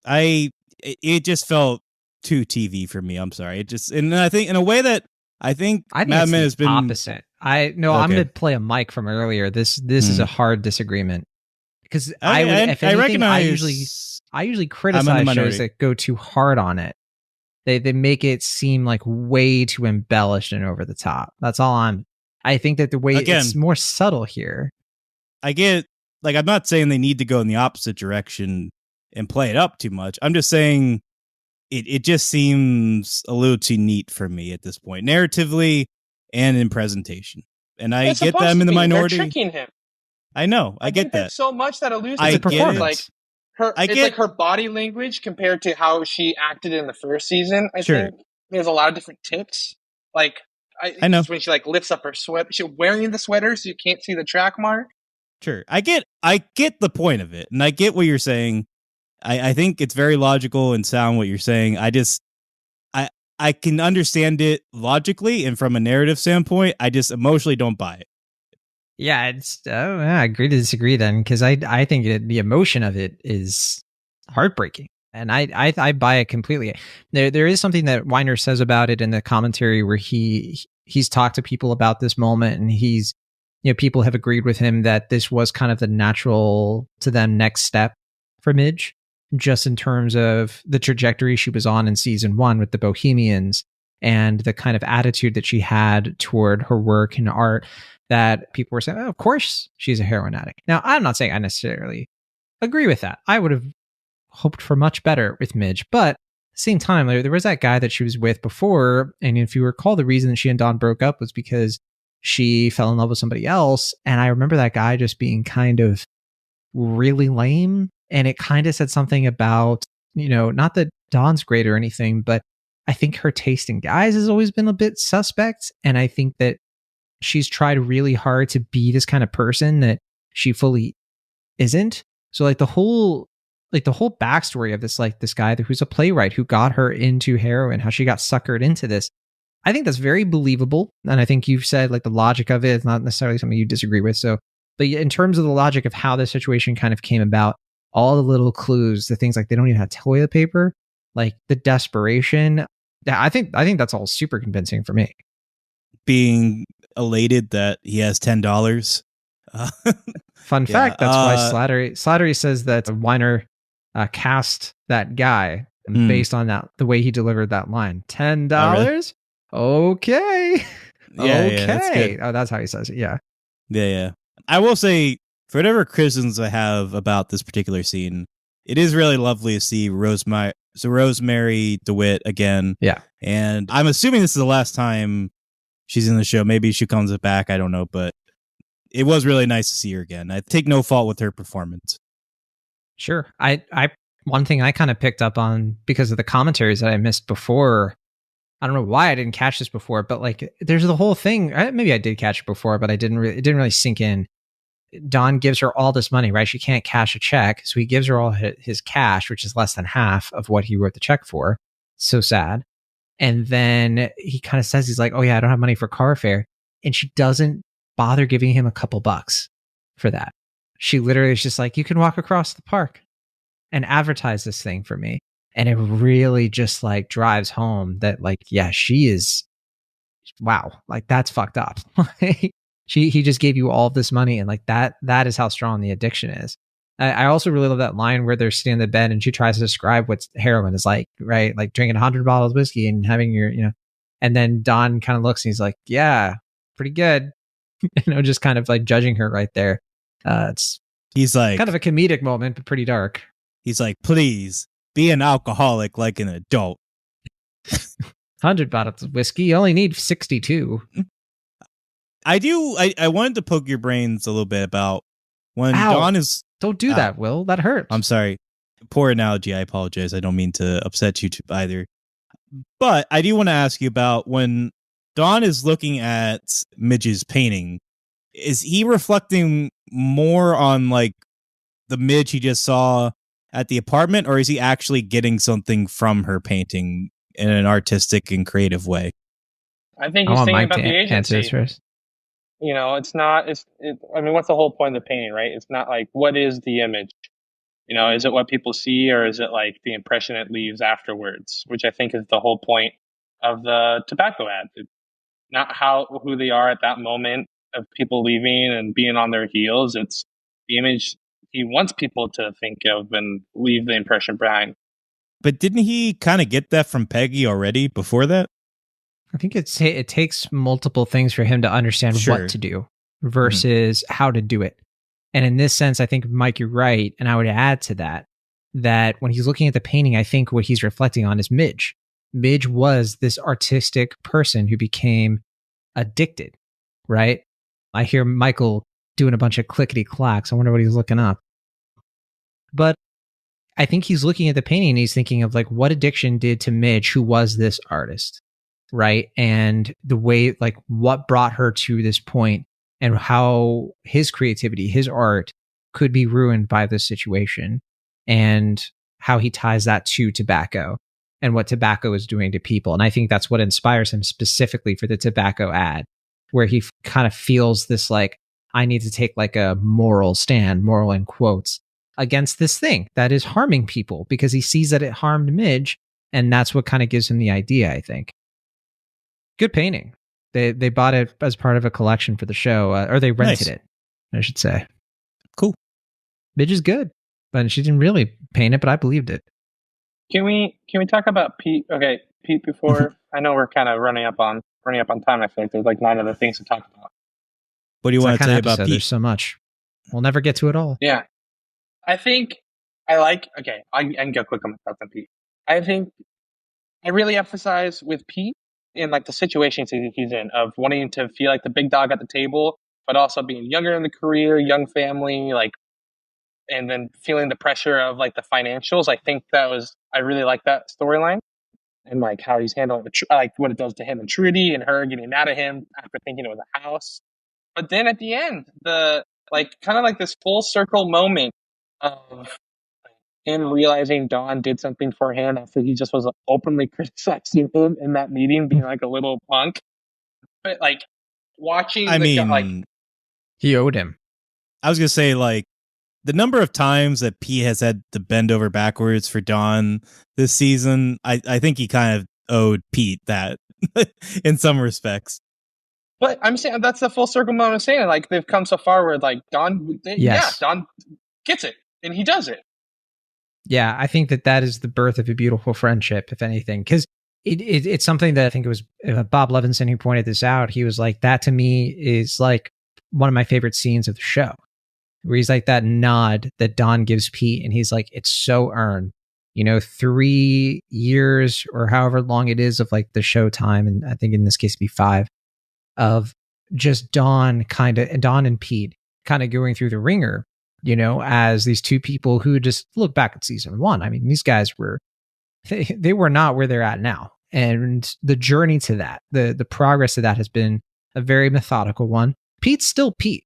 It just felt too TV for me. I'm sorry. It just, and I think in a way that I think Mad Men has been opposite. I'm going to play a mic from earlier. This is a hard disagreement because I usually criticize shows that go too hard on it. They make it seem like way too embellished and over the top. That's all I think that the way it's more subtle here. I get, like, I'm not saying they need to go in the opposite direction and play it up too much. I'm just saying it just seems a little too neat for me at this point, narratively and in presentation. And I get them in the minority. They're tricking him. I know. I get that so much that alludes to the performance. Like like her body language compared to how she acted in the first season. I think there's a lot of different tips. Like I know when she like lifts up her sweat, she's wearing the sweater so you can't see the track mark. Sure, I get the point of it, and I get what you're saying. I think it's very logical and sound what you're saying. I can understand it logically and from a narrative standpoint. I just emotionally don't buy it. Yeah, I agree to disagree then, because I think the emotion of it is heartbreaking, and I buy it completely. There is something that Weiner says about it in the commentary where he's talked to people about this moment, and people have agreed with him that this was kind of the natural to them next step for Midge, just in terms of the trajectory she was on in season 1 with the Bohemians and the kind of attitude that she had toward her work and art, that people were saying, oh, of course she's a heroin addict. Now, I'm not saying I necessarily agree with that. I would have hoped for much better with Midge, but same time, there was that guy that she was with before. And if you recall, the reason that she and Don broke up was because she fell in love with somebody else. And I remember that guy just being kind of really lame. And it kind of said something about, not that Don's great or anything, but I think her taste in guys has always been a bit suspect. And I think that she's tried really hard to be this kind of person that she fully isn't. So the whole backstory of this guy who's a playwright who got her into heroin, how she got suckered into this, I think that's very believable. And I think you've said the logic of it is not necessarily something you disagree with. So, but in terms of the logic of how this situation kind of came about, all the little clues, the things they don't even have toilet paper, the desperation, I think that's all super convincing for me. Being elated that he has $10. Fun fact, that's why Slattery says that Weiner cast that guy based on the way he delivered that line. $10? Oh, really? Okay. Okay. That's oh, that's how he says it. Yeah. Yeah. I will say, for whatever criticisms I have about this particular scene, it is really lovely to see Rosemary DeWitt again. Yeah. And I'm assuming this is the last time she's in the show. Maybe she comes back. I don't know. But it was really nice to see her again. I take no fault with her performance. Sure. One thing I kind of picked up on because of the commentaries that I missed before, I don't know why I didn't catch this before, but there's the whole thing. Maybe I did catch it before, but it didn't really sink in. Don gives her all this money, right? She can't cash a check. So he gives her all his cash, which is less than half of what he wrote the check for. So sad. And then he kind of says, he's like, oh yeah, I don't have money for car fare. And she doesn't bother giving him a couple bucks for that. She literally is just like, you can walk across the park and advertise this thing for me. And it really just drives home that yeah, she is, wow, that's fucked up. He just gave you all of this money, and that is how strong the addiction is. I also really love that line where they're sitting in the bed and she tries to describe what heroin is like, right? Drinking 100 bottles of whiskey and having your, and then Don kind of looks and he's like, yeah, pretty good. Just kind of judging her right there. He's like kind of a comedic moment, but pretty dark. He's like, please be an alcoholic like an adult. 100 bottles of whiskey. You only need 62. I wanted to poke your brains a little bit about when Dawn is... Don't do that, Will. That hurts. I'm sorry. Poor analogy. I apologize. I don't mean to upset you either. But I do want to ask you about when Dawn is looking at Midge's painting. Is he reflecting more on the Midge he just saw at the apartment, or is he actually getting something from her painting in an artistic and creative way? I think he's thinking about the agency. It's not. I mean, what's the whole point of the painting, right? It's not what is the image? Is it what people see, or is it the impression it leaves afterwards? Which I think is the whole point of the tobacco ad. It's not who they are at that moment of people leaving and being on their heels. It's the image he wants people to think of and leave the impression behind. But didn't he kind of get that from Peggy already before that? I think it takes multiple things for him to understand what to do versus how to do it. And in this sense, I think, Mike, you're right. And I would add to that when he's looking at the painting, I think what he's reflecting on is Midge. Midge was this artistic person who became addicted, right? I hear Michael doing a bunch of clickety clacks. I wonder what he's looking up. But I think he's looking at the painting and he's thinking of what addiction did to Midge, who was this artist. Right. And the way, what brought her to this point and how his creativity, his art could be ruined by this situation, and how he ties that to tobacco and what tobacco is doing to people. And I think that's what inspires him specifically for the tobacco ad, where he kind of feels this, I need to take a moral stand, moral in quotes, against this thing that is harming people, because he sees that it harmed Midge. And that's what kind of gives him the idea, I think. Good painting. They bought it as part of a collection for the show, or they rented it, I should say. Cool. Midge is good, but she didn't really paint it, but I believed it. Can we talk about Pete? Okay, Pete. Before I know we're kind of running up on time. I feel like there's 9 other things to talk about. What do you want to say about Pete? There's so much. We'll never get to it all. Yeah, I think I can go quick on my thoughts on Pete. I think I really emphasize with Pete in like the situations he's in of wanting to feel like the big dog at the table, but also being younger in the career, young family, like, and then feeling the pressure of like the financials. I really like that storyline and like how he's handling like what it does to him and Trudy and her getting mad at him after thinking it was a house. But then at the end, the like kind of like this full circle moment of him realizing Dawn did something for him after he just was openly criticizing him in that meeting, being like a little punk. But like watching, he owed him. I was gonna say, like, the number of times that Pete has had to bend over backwards for Dawn this season, I think he kind of owed Pete that in some respects. But I'm saying that's the full circle moment. I'm saying like they've come so far where like Dawn gets it and he does it. Yeah, I think that is the birth of a beautiful friendship, if anything, because it's something that I think it was Bob Levinson who pointed this out. He was like, that to me is like one of my favorite scenes of the show, where he's like that nod that Dawn gives Pete, and he's like, it's so earned. 3 years or however long it is of like the show time, and I think in this case it'd be 5, of just Dawn and Pete kind of going through the ringer, as these two people who just look back at season 1. I mean, these guys they were not where they're at now. And the journey to that, the progress of that has been a very methodical one. Pete's still Pete.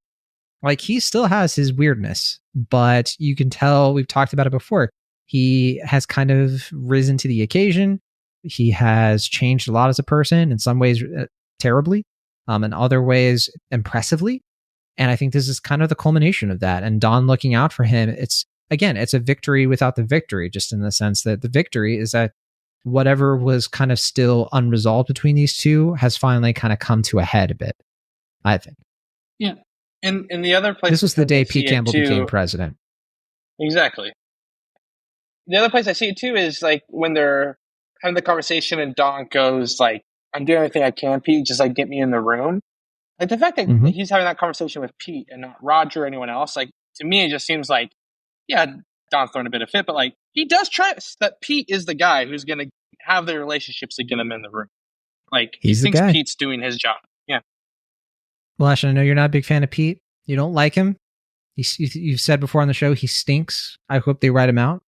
Like, he still has his weirdness, but you can tell, we've talked about it before, he has kind of risen to the occasion. He has changed a lot as a person, in some ways terribly, in other ways impressively. And I think this is kind of the culmination of that. And Dawn looking out for him, it's a victory without the victory, just in the sense that the victory is that whatever was kind of still unresolved between these two has finally kind of come to a head a bit, I think. Yeah. And the other place... This was the day Pete Campbell became president. Exactly. The other place I see it too is like when they're having the conversation and Dawn goes like, I'm doing everything I can, Pete, just like get me in the room. Like the fact that he's having that conversation with Pete and not Roger or anyone else, like to me it just seems like, yeah, Don's throwing a bit of fit, but like he does trust that Pete is the guy who's going to have the relationships to get him in the room. Like he thinks Pete's doing his job. Yeah. Well, Ashton, I know you're not a big fan of Pete. You don't like him. You've said before on the show he stinks. I hope they write him out.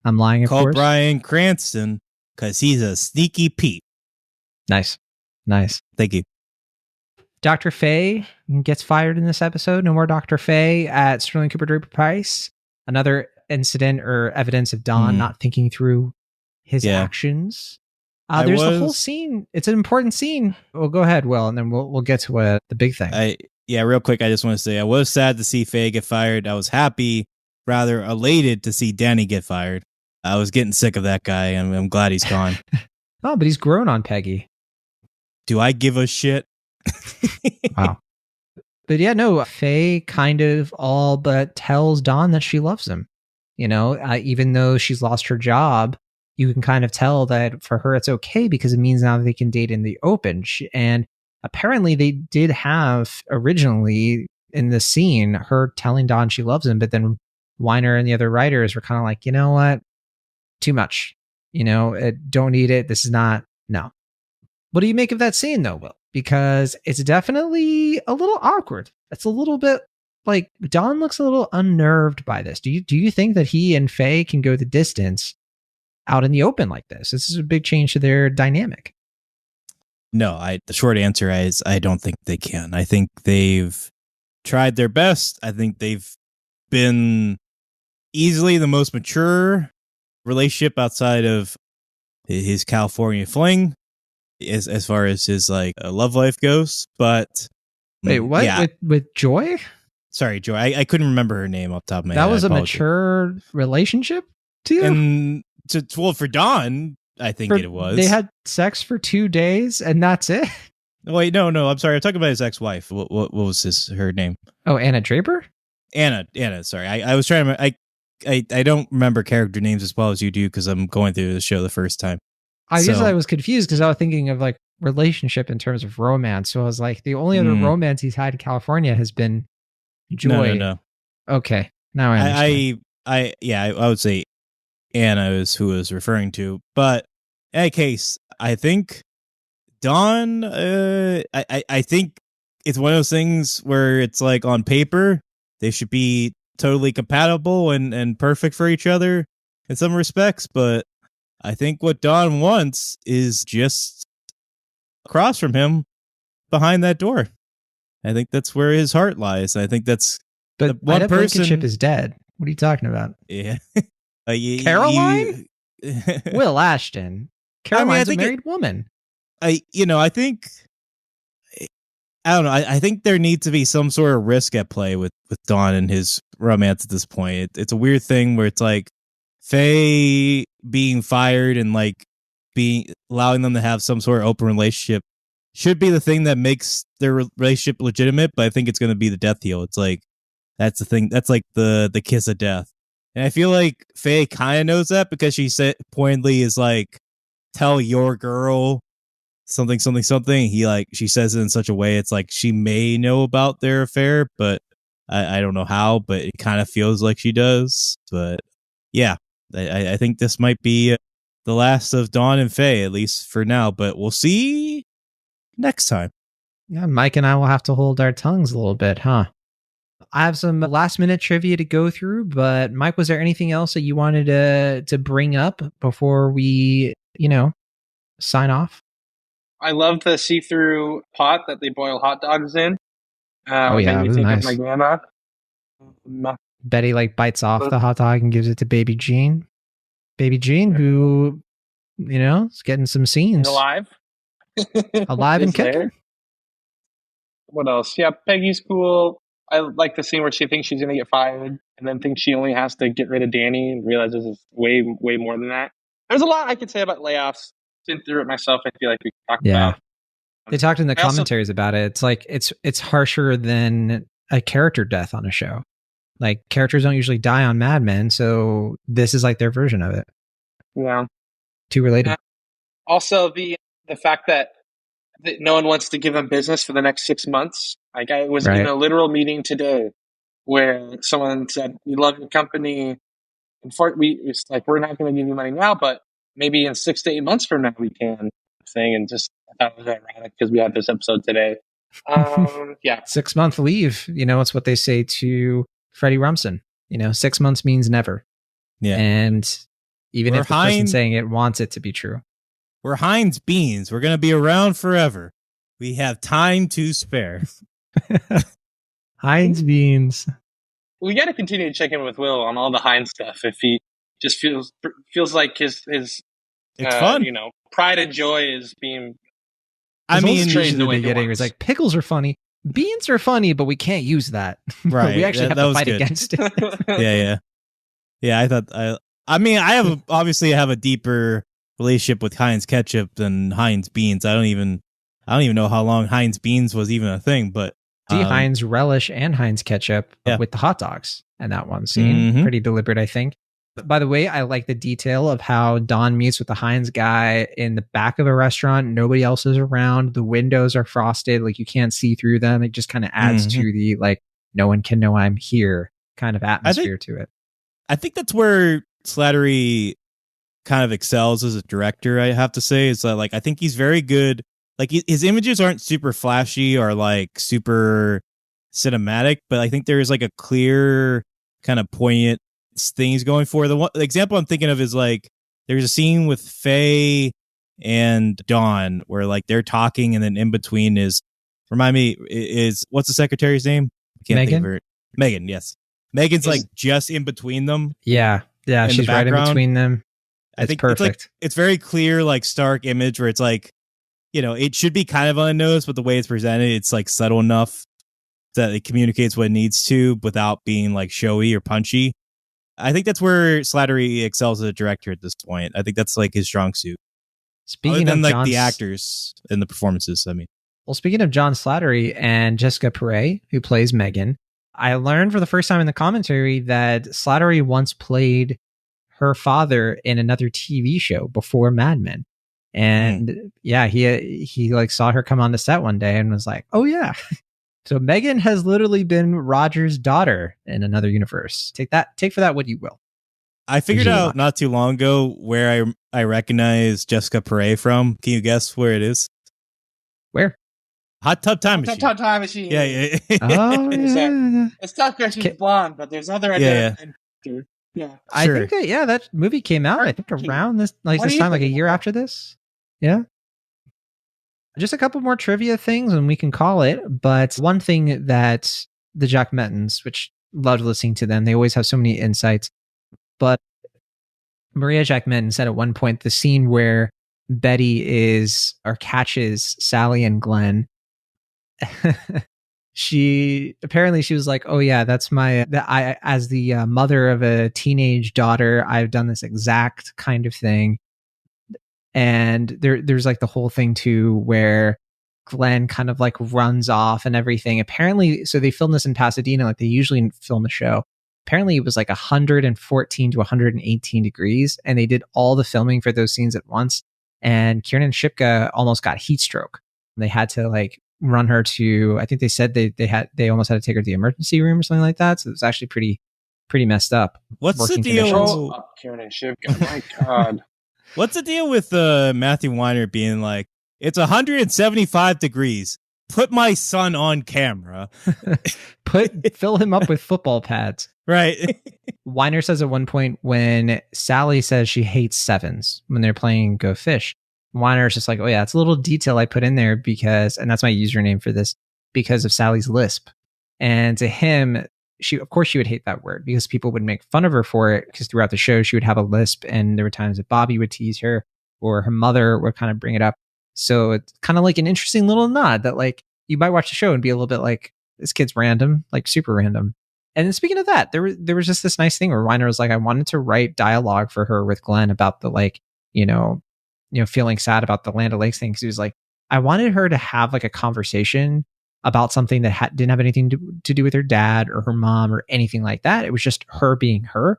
I'm lying, of course. Call Bryan Cranston because he's a sneaky Pete. Nice. Thank you. Dr. Faye gets fired in this episode. No more Dr. Faye at Sterling Cooper Draper Pryce. Another incident or evidence of Don not thinking through his actions. There's the whole scene. It's an important scene. Well, go ahead, Will, and then we'll get to the big thing. Real quick, I just want to say I was sad to see Faye get fired. I was happy, rather elated to see Danny get fired. I was getting sick of that guy, and I'm glad he's gone. Oh, but he's grown on Peggy. Do I give a shit? Wow. But yeah, no, Faye kind of all but tells Don that she loves him. Even though she's lost her job, you can kind of tell that for her it's okay because it means now that they can date in the open. And apparently they did have originally in the scene her telling Don she loves him, but then Weiner and the other writers were kind of like, you know what? Too much. Don't need it. This is not, no. What do you make of that scene though, Will? Because it's definitely a little awkward. It's a little bit like Don looks a little unnerved by this. Do you think that he and Faye can go the distance out in the open like this? This is a big change to their dynamic. No, the short answer is I don't think they can. I think they've tried their best. I think they've been easily the most mature relationship outside of his California fling. As far as his love life goes, but wait, what? Yeah. With Joy? Sorry, Joy. I couldn't remember her name off the top of my head. That was a mature relationship to you? And for Dawn, I think it was. They had sex for 2 days and that's it? Wait, no. I'm sorry. I'm talking about his ex-wife. What was her name? Oh, Anna Draper? Anna. Sorry. I was trying to. I don't remember character names as well as you do because I'm going through the show the first time. I guess I was confused because I was thinking of relationship in terms of romance. So I was like, the only other romance he's had in California has been Joy. No. Okay. Now I understand. I would say Anna is who I was referring to. But any case, I think Dawn, I think it's one of those things where it's like on paper, they should be totally compatible and perfect for each other in some respects. But I think what Dawn wants is just across from him behind that door. I think that's where his heart lies. I think that's But one Ida person. Blankenship is dead. What are you talking about? Yeah. Caroline? Will Ashton. Caroline's a think married woman. I think I don't know. I think there needs to be some sort of risk at play with Dawn and his romance at this point. It's a weird thing where it's like Faye being fired and like allowing them to have some sort of open relationship should be the thing that makes their relationship legitimate. But I think it's going to be the death deal. It's like that's the thing. That's like the kiss of death. And I feel like Faye kind of knows that because she said pointedly is like, tell your girl something. She says it in such a way it's like she may know about their affair, but I don't know how, but it kind of feels like she does. But yeah, I think this might be the last of Dawn and Faye, at least for now, but we'll see next time. Yeah, Mike and I will have to hold our tongues a little bit, huh? I have some last minute trivia to go through, but Mike, was there anything else that you wanted to bring up before we, sign off? I love the see-through pot that they boil hot dogs in. Oh yeah, it was nice. Of my grandma. Betty bites off the hot dog and gives it to Baby Jean. Baby Jean, who, is getting some scenes. Alive and kicking. There. What else? Yeah, Peggy's cool. I like the scene where she thinks she's going to get fired and then thinks she only has to get rid of Danny and realizes it's way, way more than that. There's a lot I could say about layoffs. Been through it myself. I feel like we talked about. They talked in the commentaries about it. It's like it's harsher than a character death on a show. Like characters don't usually die on Mad Men, so this is like their version of it. Yeah. Too related. Also, the fact that no one wants to give them business for the next 6 months. Like I was in a literal meeting today where someone said, "We love your company." It's like we're not going to give you money now, but maybe in 6 to 8 months from now we can. And just I thought it was ironic because we had this episode today. Yeah, 6 month leave. It's what they say to Freddie Rumsen. 6 months means never. Yeah, and even if the person saying it wants it to be true. We're Heinz Beans. We're going to be around forever. We have time to spare. Heinz Beans. We got to continue to check in with Will on all the Heinz stuff. If he just feels like his it's fun. Pride and joy is being. In the beginning, it was like pickles are funny, beans are funny, but we can't use that. Right. We actually have to fight against it. Yeah. I obviously have a deeper relationship with Heinz ketchup than Heinz beans. I don't even know how long Heinz beans was even a thing, but Heinz relish and Heinz ketchup with the hot dogs and that one scene. Pretty deliberate, I think. But by the way, I like the detail of how Dawn meets with the Heinz guy in the back of a restaurant. Nobody else is around. The windows are frosted. Like you can't see through them. It just kind of adds to the no one can know I'm here kind of atmosphere to it. I think that's where Slattery kind of excels as a director, I have to say. Is that I think he's very good. Like his images aren't super flashy or super cinematic, but I think there's a clear kind of poignant thing he's going for. The example I'm thinking of is there's a scene with Faye and Dawn where they're talking and then in between is what's the secretary's name? I can't think of her. Megan, yes. Megan's just in between them. Yeah, she's right in between them. I think perfect. It's very clear, stark image where it's it should be kind of unnoticed, but the way it's presented, it's subtle enough that it communicates what it needs to without being showy or punchy. I think that's where Slattery excels as a director at this point. I think that's his strong suit. Speaking of the actors and the performances, Well, speaking of John Slattery and Jessica Perret, who plays Megan, I learned for the first time in the commentary that Slattery once played her father in another TV show before Mad Men. And he saw her come on the set one day and was like, "Oh yeah." So Megan has literally been Roger's daughter in another universe. Take for that what you will. I figured out not too long ago where I recognize Jessica Paré from. Can you guess where it is? Where? Hot Tub Time Machine. Hot Tub Time Machine. Yeah. Oh, yeah. It's tough because she's blonde, but there's other actor. Yeah. I Sure. think that movie came out, I think, around this time, like a year after this. Yeah. Just a couple more trivia things and we can call it. But one thing that the Jack Mettons, which loved listening to them, they always have so many insights. But Maria Jack Menton said at one point the scene where Betty catches Sally and Glen. She was like, oh yeah, that's I as the mother of a teenage daughter, I've done this exact kind of thing. And there's like the whole thing too where Glenn kind of like runs off and everything. Apparently, so they filmed this in Pasadena like they usually film the show. Apparently it was like 114 to 118 degrees and they did all the filming for those scenes at once. And Kiernan Shipka almost got heat stroke. They had to like run her to, I think they said they almost had to take her to the emergency room or something like that. So it was actually pretty messed up. What's the deal? Kiernan Shipka, my God. What's the deal with Matthew Weiner being like, it's 175 degrees. Put my son on camera. Fill him up with football pads. Right. Weiner says at one point when Sally says she hates sevens when they're playing Go Fish, Weiner's just like, oh yeah, it's a little detail I put in there because, and that's my username for this, because of Sally's lisp. And to him, she would hate that word because people would make fun of her for it because throughout the show she would have a lisp and there were times that Bobby would tease her or her mother would kind of bring it up. So it's kind of like an interesting little nod that like you might watch the show and be a little bit like, this kid's random, like super random. And then speaking of that, there was just this nice thing where Weiner was like, I wanted to write dialogue for her with Glenn about the like, feeling sad about the Land O'Lakes thing. Cause he was like, I wanted her to have like a conversation about something that didn't have anything to do with her dad or her mom or anything like that. It was just her being her.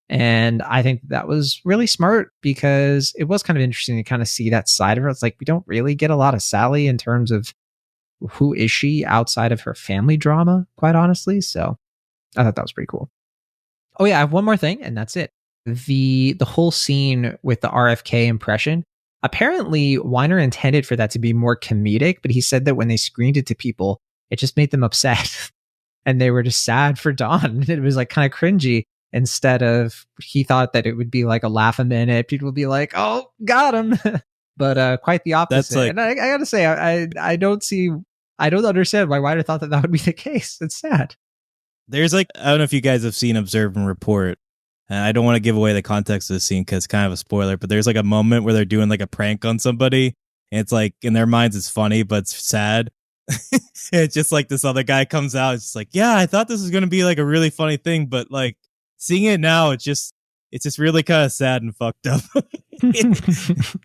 And I think that was really smart because it was kind of interesting to kind of see that side of her. It's like, we don't really get a lot of Sally in terms of who is she outside of her family drama, quite honestly. So I thought that was pretty cool. Oh yeah, I have one more thing and that's it. The whole scene with the RFK impression, apparently Weiner intended for that to be more comedic, but he said that when they screened it to people, it just made them upset and they were just sad for Dawn. It was like kind of cringy instead of, he thought that it would be like a laugh a minute. People would be like, oh, got him. But quite the opposite. That's like, and I gotta say, I don't understand why Weiner thought that would be the case. It's sad. There's like, I don't know if you guys have seen Observe and Report. And I don't want to give away the context of the scene because it's kind of a spoiler, but there's like a moment where they're doing like a prank on somebody. And it's like, in their minds, it's funny, but it's sad. It's just like this other guy comes out. It's just like, yeah, I thought this was going to be like a really funny thing, but like seeing it now, it's just really kind of sad and fucked up.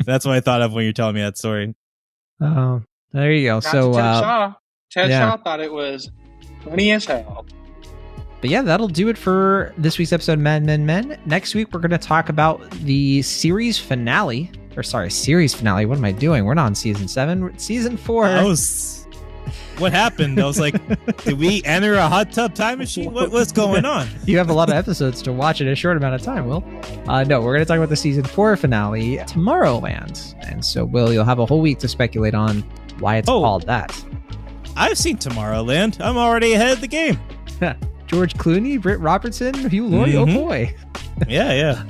That's what I thought of when you're telling me that story. Oh, there you go. So Ted Shaw thought it was funny as hell. But yeah, that'll do it for this week's episode of Mad Men. Next week, we're going to talk about the series finale. Series finale. What am I doing? We're not on season 7. We're season 4. What happened? I was like, did we enter a hot tub time machine? What's going on? You have a lot of episodes to watch in a short amount of time, Will. No, we're going to talk about the season 4 finale, Tomorrowland. And so, Will, you'll have a whole week to speculate on why it's called that. I've seen Tomorrowland. I'm already ahead of the game. George Clooney, Britt Robertson, Hugh Laurie, oh boy. Yeah.